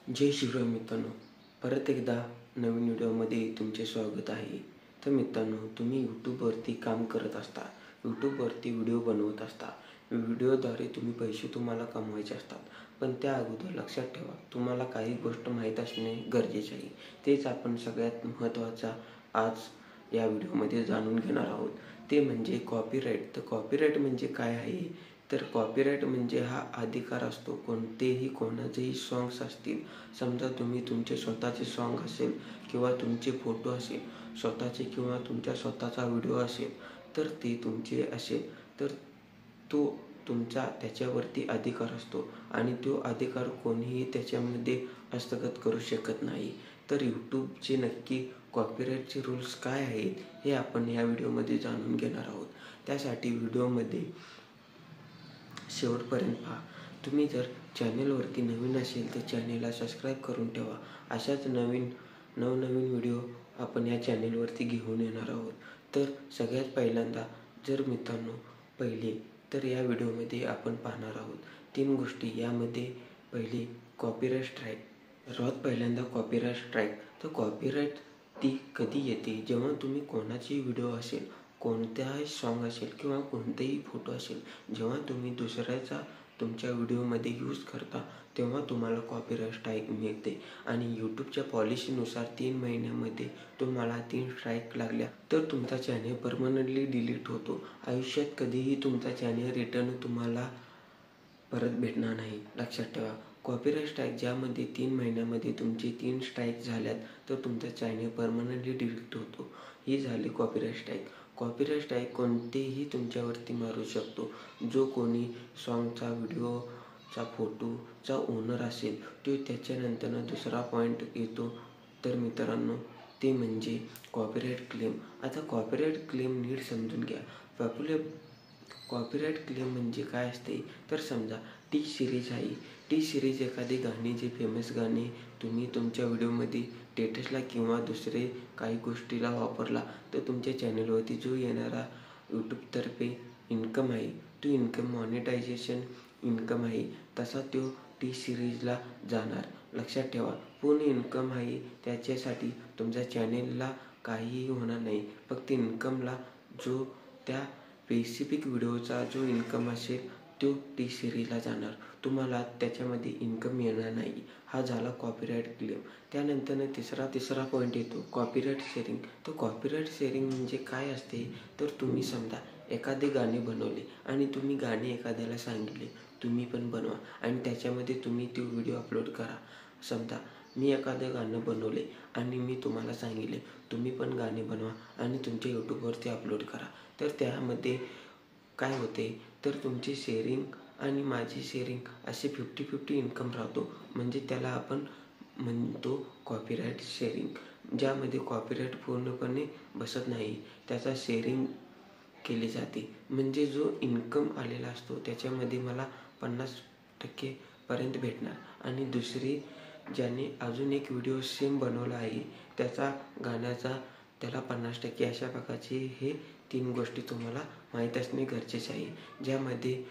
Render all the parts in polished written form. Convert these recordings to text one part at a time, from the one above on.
जय शिवराय मित्रांनो, परत एकदा नवीन व्हिडिओमध्ये तुमचे स्वागत आहे। तर मित्रांनो, तुम्ही यूट्यूबवरती काम करत असता, यूट्यूबवरती व्हिडिओ बनवत असता, व्हिडिओद्वारे तुम्ही पैसे तुम्हाला कमवायचे असतात। पण त्या अगोदर लक्षात ठेवा, तुम्हाला काही गोष्ट माहीत असणे गरजेचे आहे। तेच आपण सगळ्यात महत्त्वाचा आज या व्हिडिओमध्ये जाणून घेणार आहोत, ते म्हणजे कॉपीराइट। तर कॉपीराइट म्हणजे काय आहे? तर कॉपीराइट म्हणजे हा अधिकार असतो, कोणतेही कोणाचेही सॉंग्स असतील, समजा तुम्ही तुमचे स्वतःचे सॉन्ग असेल किंवा तुमचे फोटो असेल, स्वतःचे किंवा तुमच्या स्वतःचा व्हिडिओ असेल, तर ते तुमचे असेल तर तो तुमचा त्याच्यावरती अधिकार असतो आणि तो अधिकार कोणीही त्याच्यामध्ये हस्तगत करू शकत नाही। तर यूट्यूबचे नक्की कॉपीराइटचे रूल्स काय आहेत हे आपण या व्हिडिओमध्ये जाणून घेणार आहोत। त्यासाठी व्हिडिओमध्ये शेवटपर्यंत पहा। तुम्ही जर चॅनलवरती नवीन असेल तर चॅनलला सबस्क्राईब करून ठेवा। अशाच नवनवीन व्हिडिओ आपण या चॅनलवरती घेऊन येणार आहोत। तर सगळ्यात पहिल्यांदा जर मित्रांनो पहिले तर या व्हिडिओमध्ये आपण पाहणार आहोत 3 गोष्टी। यामध्ये पहिली कॉपीराइट स्ट्राईक। सर्वात पहिल्यांदा कॉपीराइट स्ट्राईक। तर कॉपीराइट ती कधी येते? जेव्हा तुम्ही कोणाची व्हिडिओ असेल, कोणताही सॉन्ग असेल किंवा कोणतेही फोटो असेल, जेव्हा तुम्ही दुसऱ्याचा तुमच्या व्हिडिओमध्ये यूज करता तेव्हा तुम्हाला कॉपीराइट स्ट्राईक मिळते। आणि यूट्यूबच्या पॉलिसीनुसार 3 महिन्यामध्ये तुम्हाला 3 स्ट्राईक लागल्या तर तुमचा चॅनल परमनंटली डिलीट होतो। आयुष्यात कधीही तुमचा चॅनल रिटर्न तुम्हाला परत भेटणार नाही, लक्षात ठेवा। कॉपीराइट स्ट्राईक ज्यामध्ये 3 महिन्यामध्ये तुमचे 3 स्ट्राईक झाल्यात तर तुमचा चॅनल परमनंटली डिलीट होतो। ही झाली कॉपीराइट स्ट्राईक। कॉपीराइट स्ट्राईक कोणतेही तुमच्यावरती मारू शकतो। जो कोणी सॉन्गचा, व्हिडिओचा, फोटोचा ओनर असेल तो त्याच्यानंतर दुसरा पॉईंट येतो तर मित्रांनो ते म्हणजे कॉपीराइट क्लेम। आता कॉपीराइट क्लेम नीट समजून घ्या। कॉपीराइट क्लेम म्हणजे काय असते? तर समजा टी सिरीज आहे, टी सिरीज एखादी गाणी, जे फेमस गाणे तुम्ही तुमच्या व्हिडिओमध्ये स्टेटसला किंवा दुसरे काही गोष्टीला वापरला तर तुमच्या चॅनलवरती जो येणारा यूट्यूबतर्फे इन्कम आहे, तो इन्कम मॉनिटायझेशन इन्कम आहे तसा तो टी सिरीजला जाणार, लक्षात ठेवा। पूर्ण इन्कम आहे त्याच्यासाठी तुमच्या चॅनेलला काहीही होणार नाही, फक्त इन्कमला जो त्या स्पेसिफिक व्हिडिओचा जो इन्कम असेल तो टी सिरीजला जाणार, तुम्हाला त्याच्यामध्ये इन्कम येणार नाही। हा झाला कॉपीराइट क्लेम। त्यानंतर तिसरा पॉईंट येतो कॉपीराइट शेअरिंग। तर कॉपीराइट शेअरिंग म्हणजे काय असते? तर तुम्ही समजा एखादे गाणे बनवले आणि तुम्ही गाणे एखाद्याला सांगितले तुम्ही पण बनवा आणि त्याच्यामध्ये तुम्ही तो व्हिडिओ अपलोड करा। समजा मी एखादं गाणं बनवले आणि मी तुम्हाला सांगितले तुम्ही पण गाणे बनवा आणि तुमच्या यूट्यूबवरती अपलोड करा, तर त्यामध्ये काय होते? तर तुमची शेअरिंग आणि माझी शेअरिंग असे 50-50 इन्कम राहतो, म्हणजे त्याला आपण म्हणतो कॉपीराइट शेअरिंग। ज्यामध्ये कॉपीराइट पूर्णपणे बसत नाही, त्याचा शेअरिंग केली जाते। म्हणजे जो इन्कम आलेला असतो त्याच्यामध्ये मला 50% पर्यंत भेटणार आणि दुसरी ज्याने अजून एक व्हिडिओ सेम बनवला आहे त्याचा गाण्याचा त्याला 50%, अशा प्रकारचे हे 3 गोष्टी तुम्हाला माहीत असणे गरजेचे आहे। ज्यामध्ये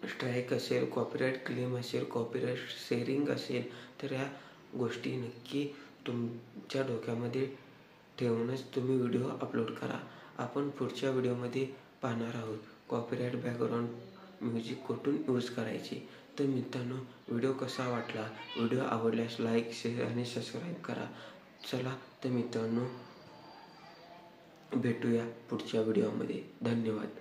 स्ट्राईक असेल, कॉपीराइट क्लेम असेल, कॉपीराइट शेअरिंग असेल, तर या गोष्टी नक्की तुमच्या डोक्यामध्ये ठेवूनच तुम्ही व्हिडिओ अपलोड करा। आपण पुढच्या व्हिडिओमध्ये पाहणार आहोत कॉपीराइट बॅकग्राऊंड म्युझिक कुठून यूज करायची। तर मित्रांनो, व्हिडिओ कसा वाटला? व्हिडिओ आवडल्यास लाईक, शेअर आणि सबस्क्राईब करा। चला तर मित्रांनो, भेटूया पुढच्या व्हिडिओमध्ये। धन्यवाद।